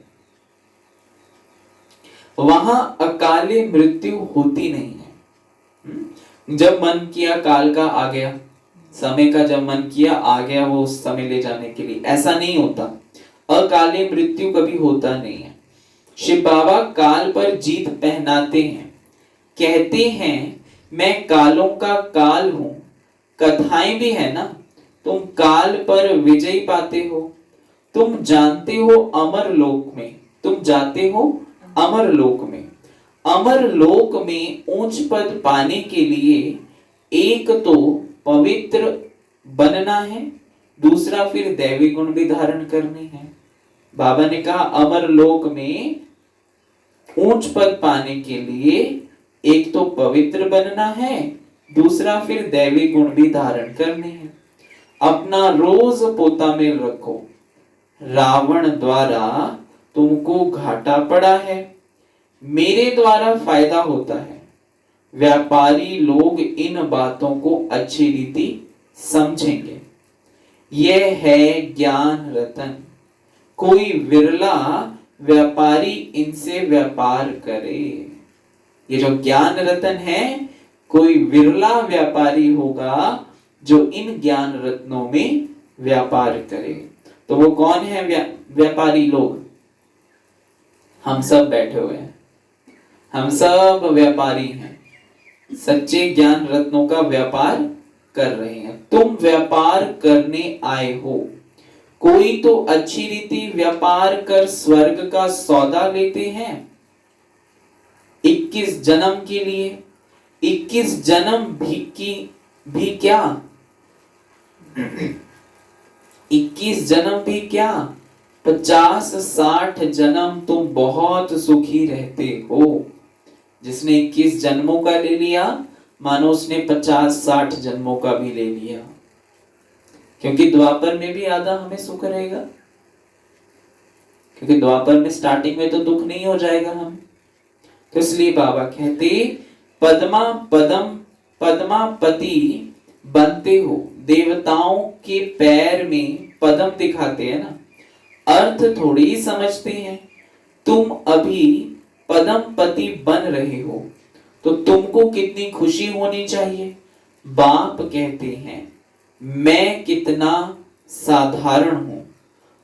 वहां अकाले मृत्यु होती नहीं है। जब मन किया काल का आ गया, समय का जब मन किया आ गया वो उस समय ले जाने के लिए, ऐसा नहीं होता। अकाले मृत्यु कभी होता नहीं है। शिव बाबा काल पर जीत पहनाते हैं, कहते हैं मैं कालों का काल हूं। कथाएं भी है ना, तुम काल पर विजय पाते हो। तुम जानते हो अमर लोक में, तुम जाते हो अमर लोक में। अमर लोक में ऊंच पद पाने के लिए एक तो पवित्र बनना है, दूसरा फिर दैवी गुण भी धारण करने हैं। बाबा ने कहा अमर लोक में ऊंच पद पाने के लिए एक तो पवित्र बनना है, दूसरा फिर दैवी गुण भी धारण करने हैं। अपना रोज पोता मेल रखो। रावण द्वारा तुमको घाटा पड़ा है, मेरे द्वारा फायदा होता है। व्यापारी लोग इन बातों को अच्छी रीति समझेंगे। यह है ज्ञान रतन, कोई विरला व्यापारी इनसे व्यापार करे। ये जो ज्ञान रतन है, कोई विरला व्यापारी होगा जो इन ज्ञान रत्नों में व्यापार करे। तो वो कौन है व्यापारी लोग? हम सब बैठे हुए हैं, हम सब व्यापारी हैं, सच्चे ज्ञान रत्नों का व्यापार कर रहे हैं। तुम व्यापार करने आए हो। कोई तो अच्छी रीति व्यापार कर स्वर्ग का सौदा लेते हैं 21 जन्म के लिए। 21 जन्म भी क्या 21 जन्म भी क्या, 50-60 जन्म तुम बहुत सुखी रहते हो। जिसने 21 जन्मों का ले लिया, मानो उसने 50-60 जन्मों का भी ले लिया। क्योंकि द्वापर में भी आधा हमें सुख रहेगा, क्योंकि द्वापर में स्टार्टिंग में तो दुख नहीं हो जाएगा हमें। तो इसलिए बाबा कहते पद्मापति बनते हो। देवताओं के पैर में पद्म दिखाते हैं ना, अर्थ थोड़ी ही समझते हैं। तुम अभी पद्मपति बन रहे हो तो तुमको कितनी खुशी होनी चाहिए। बाप कहते हैं मैं कितना साधारण हूं,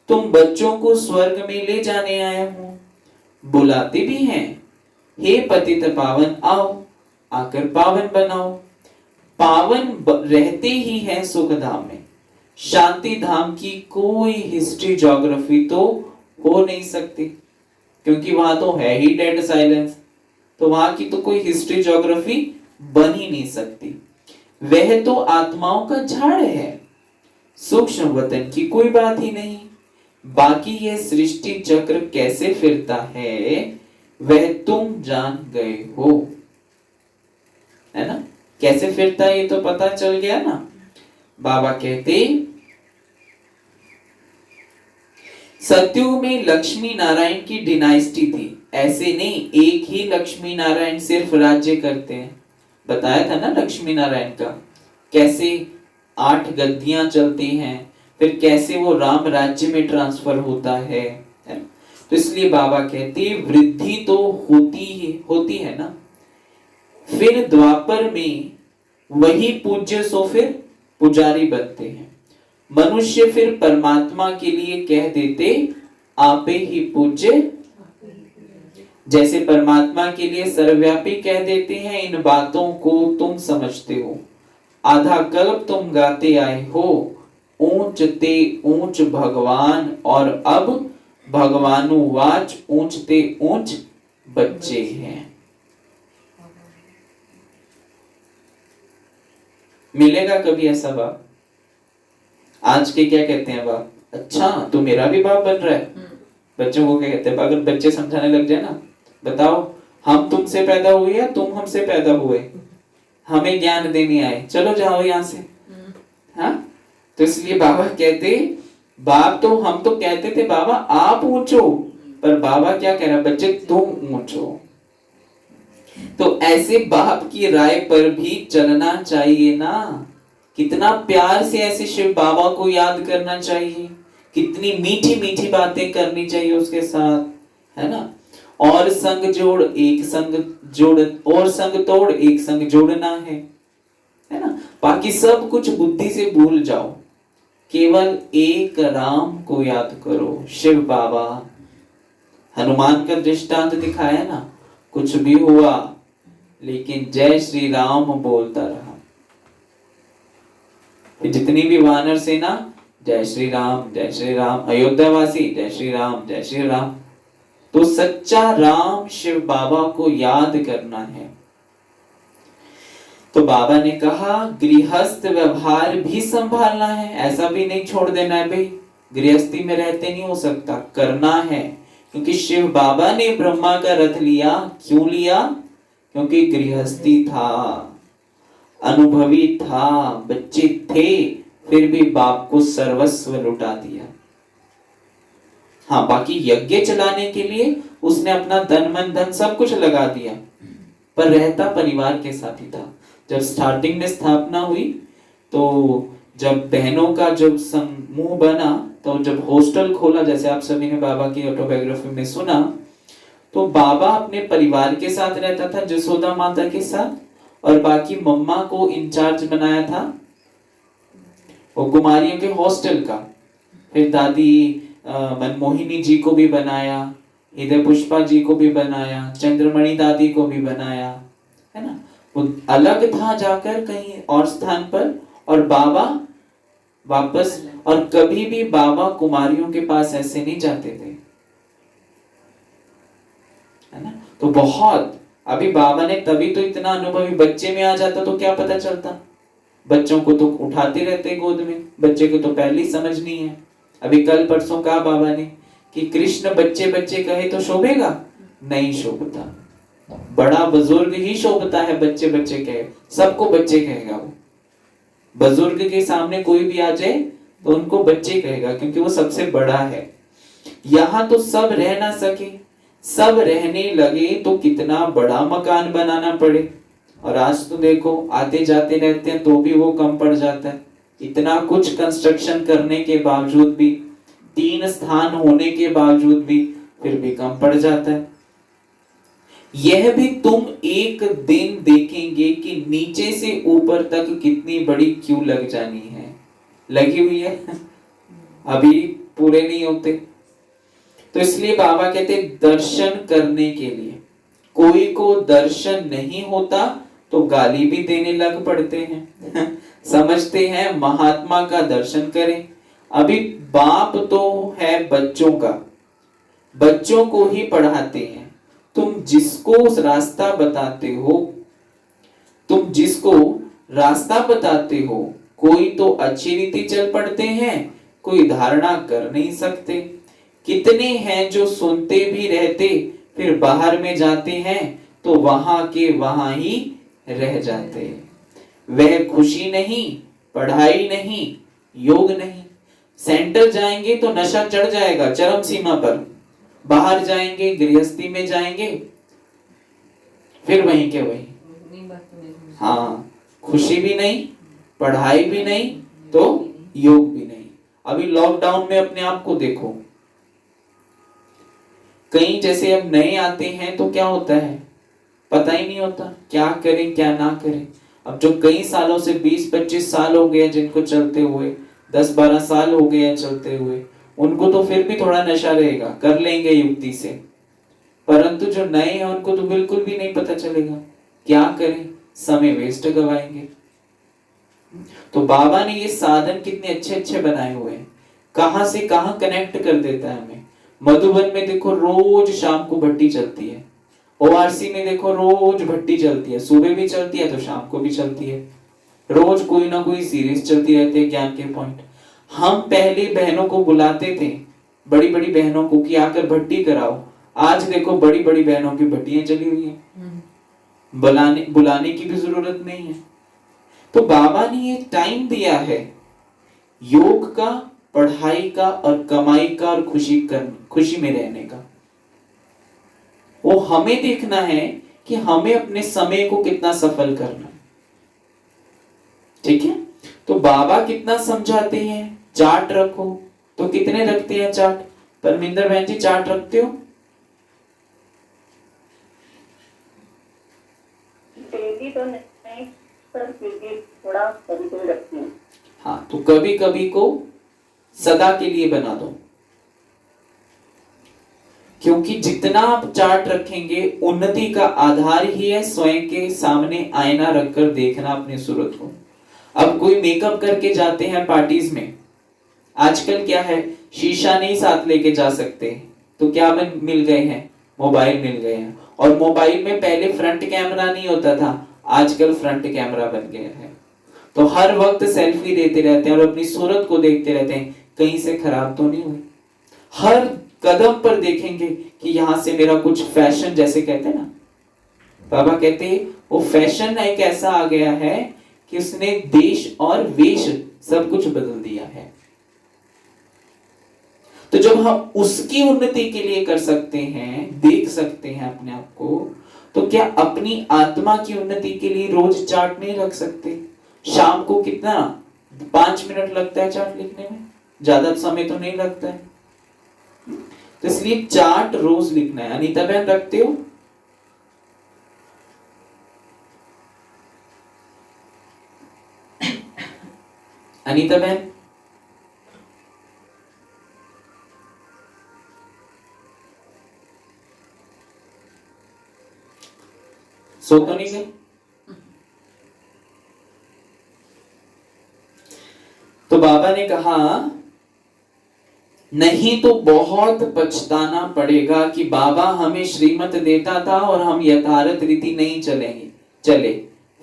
तुम बच्चों को स्वर्ग में ले जाने आया हूं। बुलाते भी हैं, हे पतित पावन आओ, आकर पावन बनाओ। पावन रहते ही हैं सुख धाम में। शांति धाम की कोई हिस्ट्री ज्योग्राफी तो हो नहीं सकती, क्योंकि वहां तो है ही डेड साइलेंस। तो वहां की तो कोई हिस्ट्री ज्योग्राफी बन ही नहीं सकती। वह तो आत्माओं का झाड़ है, सूक्ष्म वतन की कोई बात ही नहीं। बाकी यह सृष्टि चक्र कैसे फिरता है वह तुम जान गए हो, है ना। कैसे फिरता है ये तो पता चल गया ना। बाबा कहते सतयुग में लक्ष्मी नारायण की डिनाइस्टी थी। ऐसे नहीं एक ही लक्ष्मी नारायण सिर्फ राज्य करते हैं। बताया था ना लक्ष्मी नारायण का कैसे 8 गद्दियां चलती हैं, फिर कैसे वो राम राज्य में ट्रांसफर होता है ना? तो इसलिए बाबा कहते हैं वृद्धि तो होती है ना। फिर द्वापर में वही पूज्य सो फिर पुजारी बनते हैं। मनुष्य फिर परमात्मा के लिए कह देते आपे ही पूज्य, जैसे परमात्मा के लिए सर्वव्यापी कह देते हैं इन बातों को तुम समझते हो। आधा कल्प तुम गाते आए हो ऊंच ते ऊंच भगवान, और अब भगवानुवाच ऊंच ते ऊंच बच्चे हैं। मिलेगा कभी ऐसा बाप? आज के क्या कहते हैं बाप, अच्छा तू मेरा भी बाप बन रहा है। बच्चों को क्या कहते हैं? अगर बच्चे समझाने लग जाए ना, बताओ हम तुमसे पैदा हुए या तुम हमसे पैदा हुए? हमें ज्ञान देने आए, चलो जाओ यहां से। हाँ, तो इसलिए बाबा कहते बाप तो हम तो कहते थे बाबा आप ऊंचो, पर बाबा क्या कह रहा है बच्चे तुम ऊंचो। तो ऐसे बाप की राय पर भी चलना चाहिए ना। कितना प्यार से ऐसे शिव बाबा को याद करना चाहिए, कितनी मीठी मीठी बातें करनी चाहिए उसके साथ, है ना। और संग जोड़ एक संग जोड़, और संग तोड़ एक संग जोड़ना है ना। बाकी सब कुछ बुद्धि से भूल जाओ, केवल एक राम को याद करो। शिव बाबा हनुमान का दृष्टांत दिखाया ना, कुछ भी हुआ लेकिन जय श्री राम बोलता रहा। जितनी भी वानर सेना जय श्री राम, अयोध्यावासी जय श्री राम। तो सच्चा राम शिव बाबा को याद करना है। तो बाबा ने कहा गृहस्थ व्यवहार भी संभालना है, ऐसा भी नहीं छोड़ देना है भाई गृहस्थी में रहते नहीं हो सकता, करना है। क्योंकि शिव बाबा ने ब्रह्मा का रथ लिया, क्यों लिया? क्योंकि गृहस्थी था, अनुभवी था, बच्चे थे, फिर भी बाप को सर्वस्व लुटा दिया। हाँ, बाकी यज्ञ चलाने के लिए उसने अपना तन मन धन सब कुछ लगा दिया, पर रहता परिवार के साथ ही था। जब स्टार्टिंग में स्थापना हुई तो जब बहनों का जब समूह बना, तो जब हॉस्टल खोला, जैसे आप सभी ने बाबा की ऑटोबायोग्राफी में सुना, तो बाबा अपने परिवार के साथ रहता था, जसोदा माता के साथ, और बाकी मम्मा को इंचार्ज बनाया था वो कुमारियों के हॉस्टल का। फिर दादी मनमोहिनी जी को भी बनाया, हृदय पुष्पा जी को भी बनाया, चंद्रमणि दादी को भी बनाया, है ना। वो अलग था जाकर कहीं और स्थान पर, और बाबा वापस, और कभी भी बाबा कुमारियों के पास ऐसे नहीं जाते थे, है ना। तो बहुत अभी बाबा ने तभी तो इतना अनुभवी, बच्चे में आ जाता तो क्या पता चलता। बच्चों को तो उठाते रहते गोद में, बच्चे को तो पहले ही समझ नहीं है। अभी कल परसों कहा बाबा ने कि कृष्ण बच्चे बच्चे कहे तो शोभेगा? नहीं शोभता, बड़ा बुजुर्ग ही शोभता है। बच्चे बच्चे कहे, सबको बच्चे कहेगा वो। बुजुर्ग के सामने कोई भी आ जाए तो उनको बच्चे कहेगा, क्योंकि वो सबसे बड़ा है। यहाँ तो सब रह ना सके, सब रहने लगे तो कितना बड़ा मकान बनाना पड़े। और आज तो देखो आते जाते रहते हैं तो भी वो कम पड़ जाता है। इतना कुछ कंस्ट्रक्शन करने के बावजूद भी, 3 स्थान होने के बावजूद भी, फिर भी कम पड़ जाता है। यह भी तुम एक दिन देखेंगे कि नीचे से ऊपर तक कितनी बड़ी क्यू लग जानी है, लगी हुई है, अभी पूरे नहीं होते। तो इसलिए बाबा कहते दर्शन करने के लिए, कोई को दर्शन नहीं होता तो गाली भी देने लग पड़ते हैं समझते हैं महात्मा का दर्शन करें। अभी बाप तो है बच्चों का, बच्चों को ही पढ़ाते हैं। तुम जिसको रास्ता बताते हो, तुम जिसको रास्ता बताते हो, कोई तो अच्छी रीति चल पड़ते हैं, कोई धारणा कर नहीं सकते। कितने हैं जो सुनते भी रहते, फिर बाहर में जाते हैं तो वहां के वहां ही रह जाते। वह खुशी नहीं, पढ़ाई नहीं, योग नहीं। सेंटर जाएंगे तो नशा चढ़ जाएगा चरम सीमा पर, बाहर जाएंगे गृहस्थी में जाएंगे फिर वहीं के वहीं। नहीं, बात तो नहीं समझ। हाँ, खुशी भी नहीं, पढ़ाई भी नहीं, तो योग भी नहीं। अभी लॉकडाउन में अपने आप को देखो, कहीं जैसे अब नए आते हैं तो क्या होता है पता ही नहीं होता क्या करें क्या ना करें। अब जो कई सालों से 20-25 साल हो गए जिनको चलते हुए, 10-12 साल हो गए चलते हुए, उनको तो फिर भी थोड़ा नशा रहेगा, कर लेंगे युक्ति से। परंतु जो नए हैं उनको तो बिल्कुल भी नहीं पता चलेगा क्या करें, समय वेस्ट गवाएंगे। तो बाबा ने ये साधन कितने अच्छे अच्छे बनाए हुए हैं, कहां से कहां कनेक्ट कर देता है हमें। मधुबन में देखो रोज शाम को भट्टी चलती है, ओआरसी में देखो रोज भट्टी चलती है, सुबह भी चलती है तो शाम को भी चलती है, रोज कोई ना कोई सीरीज चलती रहती है ज्ञान के पॉइंट। हम पहले बहनों को बुलाते थे, बड़ी बड़ी बहनों को कि आकर भट्टी कराओ, आज देखो बड़ी बड़ी बहनों की भट्टियां चली हुई है, बुलाने की भी जरूरत नहीं है। तो बाबा ने ये टाइम दिया है योग का, पढ़ाई का और कमाई का और खुशी में रहने का। वो हमें देखना है कि हमें अपने समय को कितना सफल करना है, ठीक है। तो बाबा कितना समझाते हैं, चार्ट रखो, तो कितने रखते हैं चार्ट? परमिंदर बहन जी चार्ट रखते हो? डेली तो नहीं, पर फिर भी थोड़ा कभी कभी रखते हैं। हाँ, तो कभी कभी को सदा के लिए बना दो, क्योंकि जितना आप चार्ट रखेंगे उन्नति का आधार ही है स्वयं के सामने आईना रखकर देखना अपनी सूरत को। अब कोई मेकअप करके जाते हैं पार्टीज में, आजकल क्या है शीशा नहीं साथ लेके जा सकते, तो क्या मिल गए हैं, मोबाइल मिल गए हैं। और मोबाइल में पहले फ्रंट कैमरा नहीं होता था, आजकल फ्रंट कैमरा बन गया है। तो हर वक्त सेल्फी लेते रहते हैं और अपनी सूरत को देखते रहते हैं कहीं से खराब तो नहीं हुई। हर कदम पर देखेंगे कि यहां से मेरा कुछ फैशन, जैसे कहते हैं ना, बाबा कहते हैं वो फैशन एक ऐसा आ गया है कि उसने देश और वेश सब कुछ बदल दिया है। तो जब हम उसकी उन्नति के लिए कर सकते हैं, देख सकते हैं अपने आप को, तो क्या अपनी आत्मा की उन्नति के लिए रोज चार्ट नहीं रख सकते? शाम को कितना 5 मिनट लगता है चार्ट लिखने में, ज्यादा समय तो नहीं लगता है। तो इसलिए चार्ट रोज लिखना है। अनीता बहन रखते हो? अनीता बहन सो तो नहीं गई? तो बाबा ने कहा नहीं तो बहुत पछताना पड़ेगा कि बाबा हमें श्रीमत देता था और हम यथार्थ रीति नहीं चले,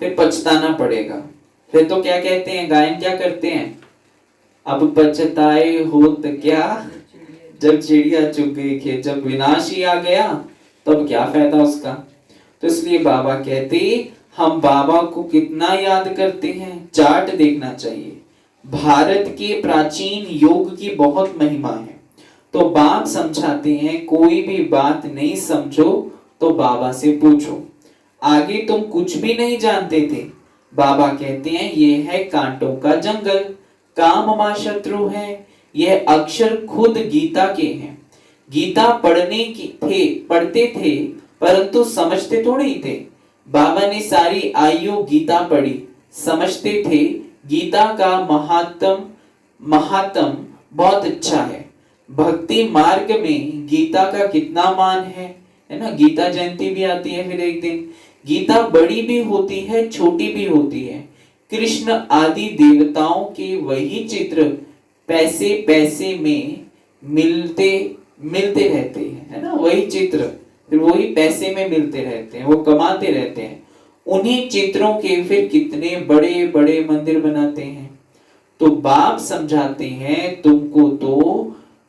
फिर पछताना पड़ेगा। फिर तो क्या कहते हैं, गायन क्या करते हैं, अब पछताए होत क्या जब चिड़िया चुग गई खेत, जब विनाश ही आ गया तब क्या फायदा उसका। तो इसलिए बाबा कहते हम बाबा को कितना याद करते हैं, चार्ट देखना चाहिए। भारत के प्राचीन योग की बहुत महिमा है। तो बाप समझाते हैं कोई भी बात नहीं समझो तो बाबा से पूछो, आगे तुम कुछ भी नहीं जानते थे। बाबा कहते हैं ये है कांटों का जंगल, काम मां शत्रु है, यह अक्षर खुद गीता के हैं। गीता पढ़ते थे परंतु समझते थोड़े ही थे। बाबा ने सारी आयु गीता पढ़ी, समझते थे गीता का महात्म बहुत अच्छा है। भक्ति मार्ग में गीता का कितना मान है ना। गीता जयंती भी आती है, फिर एक दिन गीता बड़ी भी होती है छोटी भी होती है। कृष्ण आदि देवताओं के वही चित्र पैसे पैसे में मिलते रहते हैं, है ना। वही चित्र फिर वही पैसे में मिलते रहते हैं, वो कमाते रहते हैं। उन्हीं चित्रों के फिर कितने बड़े बड़े मंदिर बनाते हैं। तो बाप समझाते हैं तुमको तो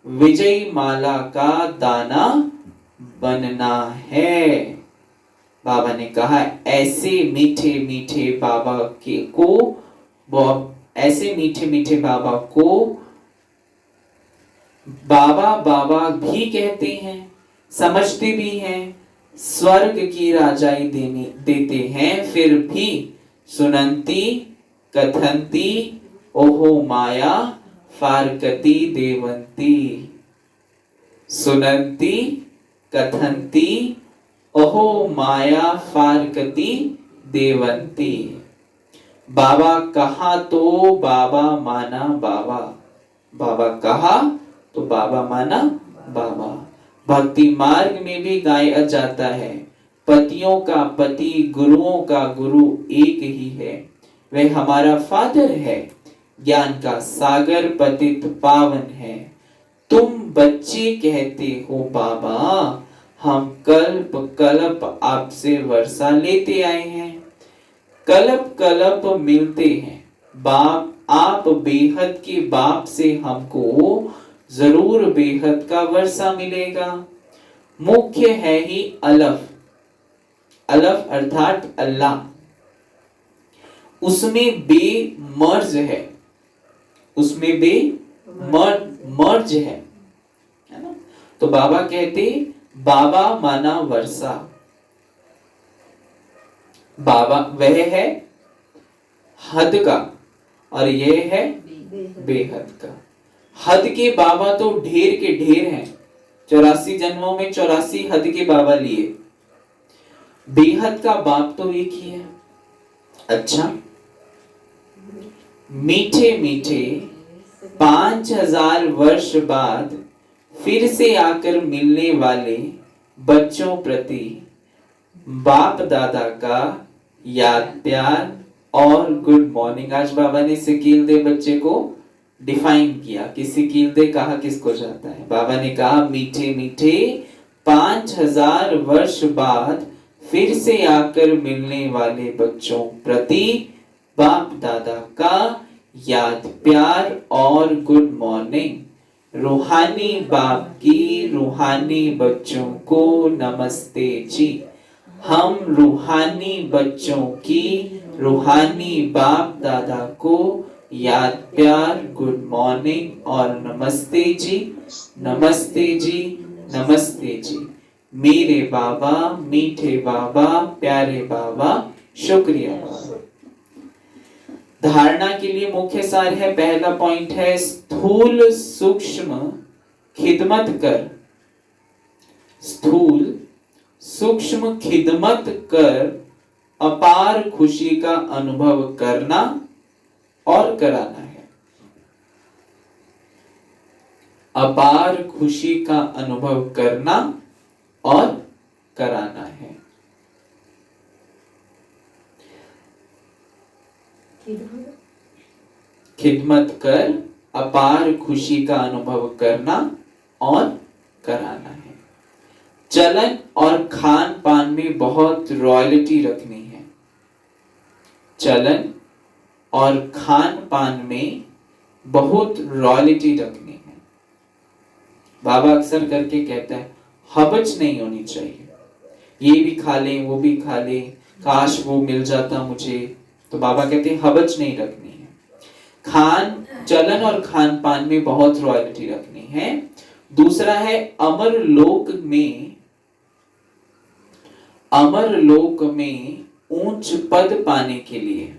विजय माला का दाना बनना है। बाबा ने कहा ऐसे मीठे मीठे बाबा को बाबा बाबा भी कहते हैं, समझते भी हैं, स्वर्ग की राजाई देते हैं, फिर भी सुनंती कथंती ओहो माया फारकती देवंती। सुनंती कथंती ओहो माया फारकती देवंती। बाबा कहा तो बाबा माना बाबा, बाबा कहा तो बाबा माना बाबा। भक्ति मार्ग में भी गाया जाता है, पतियों का पति गुरुओं का गुरु एक ही है, वह हमारा फादर है, ज्ञान का सागर पतित पावन है। तुम बच्चे कहते हो बाबा, हम कल्प कल्प आपसे वर्षा लेते आए हैं, कल्प कल्प मिलते हैं बाप। आप बेहद के बाप से हमको जरूर बेहद का वर्षा मिलेगा। मुख्य है ही अलफ, अलफ अर्थात अल्लाह, उसमें बे मर्ज है, उसमें बे मर्ज है ना। तो बाबा कहते बाबा माना वर्षा, बाबा वह है हद का और यह है बेहद का। हद के बाबा तो ढेर के ढेर हैं, 84 जन्मों में 84 हद के बाबा लिए, बेहद का बाप तो एक ही है। अच्छा, मीठे मीठे 5000 वर्ष बाद फिर से आकर मिलने वाले बच्चों प्रति बाप दादा का याद प्यार और गुड मॉर्निंग। आज बाबा ने सिकील दे बच्चे को डिफाइन किया कि सिकील दे कहा किसको जाता है। बाबा ने कहा मीठे मीठे 5000 वर्ष बाद फिर से आकर मिलने वाले बच्चों प्रति बाप दादा का याद प्यार और गुड मॉर्निंग। रूहानी बाप की रूहानी बच्चों को नमस्ते जी। हम रूहानी बच्चों की रूहानी बाप दादा को याद प्यार गुड मॉर्निंग और नमस्ते जी, नमस्ते जी, नमस्ते जी। मेरे बाबा, मीठे बाबा, प्यारे बाबा, शुक्रिया बाबा। धारणा के लिए मुख्य सार है, पहला पॉइंट है स्थूल सूक्ष्म खिदमत कर, स्थूल सूक्ष्म खिदमत कर अपार खुशी का अनुभव करना और कराना है। अपार खुशी का अनुभव करना और कराना है। खिदमत कर अपार खुशी का अनुभव करना और कराना है। चलन और खान पान में बहुत रॉयल्टी रखनी है। चलन और खान पान में बहुत रॉयल्टी रखनी है। बाबा अक्सर करके कहता है हबच नहीं होनी चाहिए, ये भी खा ले वो भी खा ले, काश वो मिल जाता मुझे। तो बाबा कहते हैं हबच नहीं रखनी है। चलन और खान पान में बहुत रॉयल्टी रखनी है। दूसरा है अमर लोक में ऊंच पद पाने के लिए,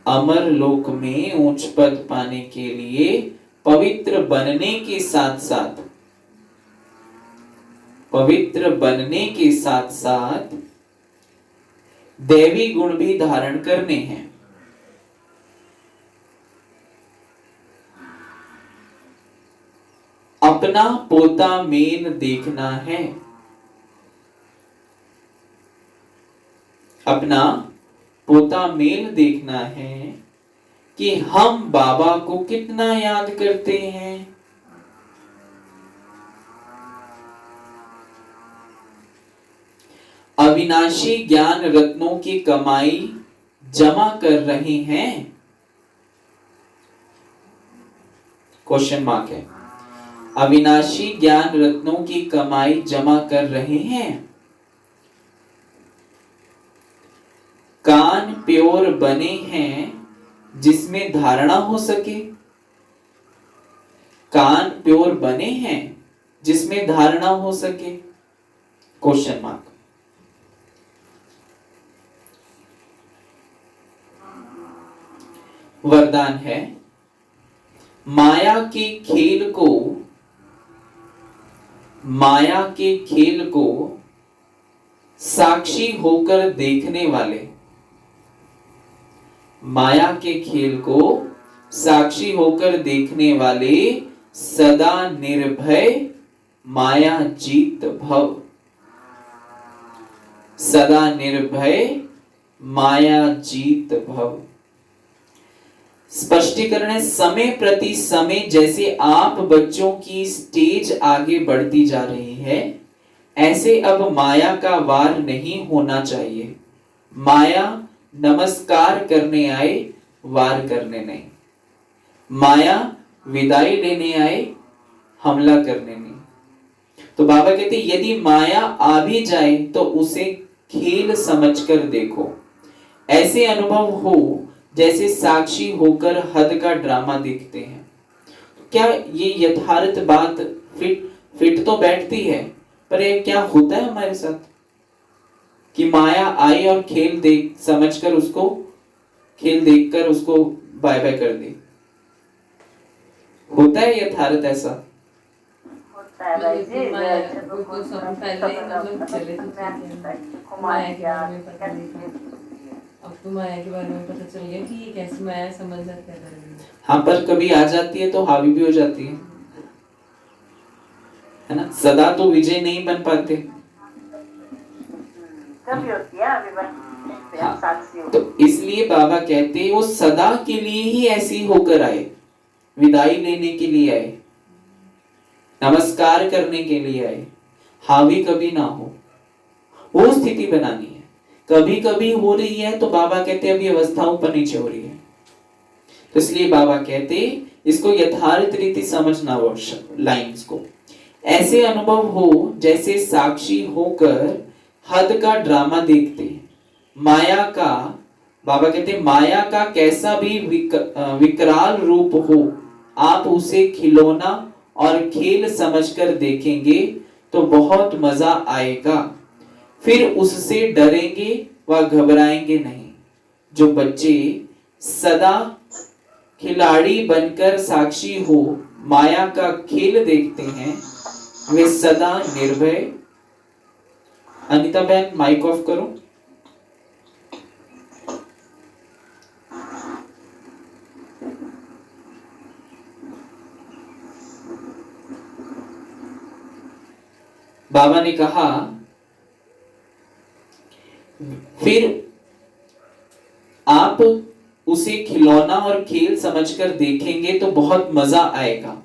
अमर लोक में ऊंच पद पाने के लिए पवित्र बनने के साथ साथ दैवी गुण भी धारण करने हैं। अपना पोता मेल देखना है, अपना पोता मेल देखना है कि हम बाबा को कितना याद करते हैं। अविनाशी ज्ञान रत्नों की कमाई जमा कर रहे हैं। क्वेश्चन मार्क है। अविनाशी ज्ञान रत्नों की कमाई जमा कर रहे हैं। कान प्योर बने हैं जिसमें धारणा हो सके। कान प्योर बने हैं जिसमें धारणा हो सके? Question mark. वरदान है, माया के खेल को साक्षी होकर देखने वाले, माया के खेल को साक्षी होकर देखने वाले सदा निर्भय माया जीत भव, सदा निर्भय माया जीत भव। स्पष्टीकरण है, समय प्रति समय जैसे आप बच्चों की स्टेज आगे बढ़ती जा रही है, ऐसे अब माया का वार नहीं होना चाहिए। माया नमस्कार करने आए, वार करने नहीं। माया विदाई लेने आए, हमला करने नहीं। तो बाबा कहते यदि माया आ भी जाए तो उसे खेल समझकर देखो, ऐसे अनुभव हो जैसे साक्षी होकर हद का ड्रामा देखते हैं। क्या ये यथार्थ बात फिट तो बैठती है, पर ये क्या होता है हमारे साथ कि माया आई और खेल देखकर उसको बाय बाय कर दी? होता है यथार्थ ऐसा? होता है भाई जी। कुछ समय पहले मतलब चले तो माया के बारे में पता नहीं था, अब तो माया के बारे में पता चल गया कि ये कैसी माया समझना क्या कर रही है। हाँ, पर कभी आ जाती है तो हावी भी हो जाती है ना? सदा तो विजय नहीं बन पाते। कभी होती है अभी हाँ, साक्षी हो। तो इसलिए बाबा कहते हैं वो सदा के लिए ही ऐसी होकर आए, विदाई लेने के लिए आए, नमस्कार करने के लिए आए, हावी कभी ना हो। वो स्थिति बनानी है। कभी कभी हो रही है तो बाबा कहते अभी अवस्था ऊपर नीचे हो रही है, तो इसलिए बाबा कहते इसको यथार्थ रीति समझना आवश्यक। लाइंस को ऐसे अनुभव हो जैसे साक्षी होकर हद का ड्रामा देखते हैं। माया का, बाबा कहते माया का कैसा भी विकराल रूप हो, आप उसे खिलौना और खेल समझकर देखेंगे तो बहुत मजा आएगा। फिर उससे डरेंगे व घबराएंगे नहीं। जो बच्चे सदा खिलाड़ी बनकर साक्षी हो माया का खेल देखते हैं, वे सदा निर्भय। अनीता बहन माइक ऑफ करो। बाबा ने कहा फिर आप उसे खिलौना और खेल समझकर देखेंगे तो बहुत मजा आएगा।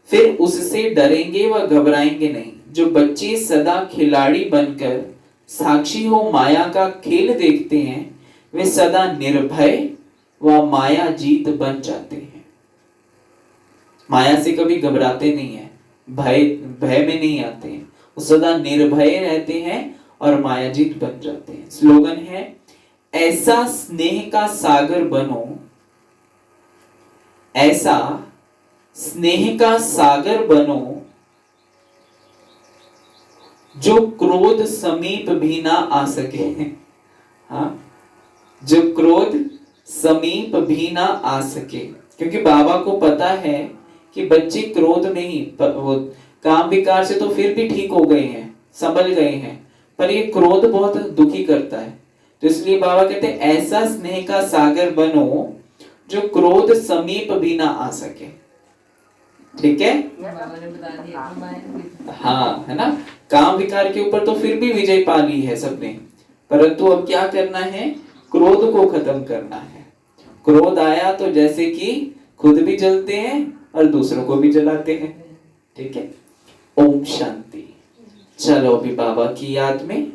फिर उससे डरेंगे व घबराएंगे नहीं। जो बच्चे सदा खिलाड़ी बनकर साक्षी हो माया का खेल देखते हैं, वे सदा निर्भय व माया जीत बन जाते हैं। माया से कभी घबराते नहीं है, भय में नहीं आते हैं, वो सदा निर्भय रहते हैं और मायाजीत बन जाते हैं। स्लोगन है, ऐसा स्नेह का सागर बनो, ऐसा स्नेह का सागर बनो जो क्रोध समीप भी ना आ सके। हाँ, जो क्रोध समीप भी ना आ सके, क्योंकि बाबा को पता है कि बच्चे क्रोध नहीं, वो काम विकार से तो फिर भी ठीक हो गए हैं, संभल गए हैं, पर ये क्रोध बहुत दुखी करता है। तो इसलिए बाबा कहते हैं ऐसा स्नेह का सागर बनो जो क्रोध समीप भी ना आ सके। ठीक है, बाबा ने बता दिया। हाँ, है ना? काम विकार के ऊपर तो फिर भी विजय पा ली है सबने, परंतु अब क्या करना है? क्रोध को खत्म करना है। क्रोध आया तो जैसे कि खुद भी जलते हैं और दूसरों को भी जलाते हैं। ठीक है, ओम शांति। चलो अभी बाबा की याद में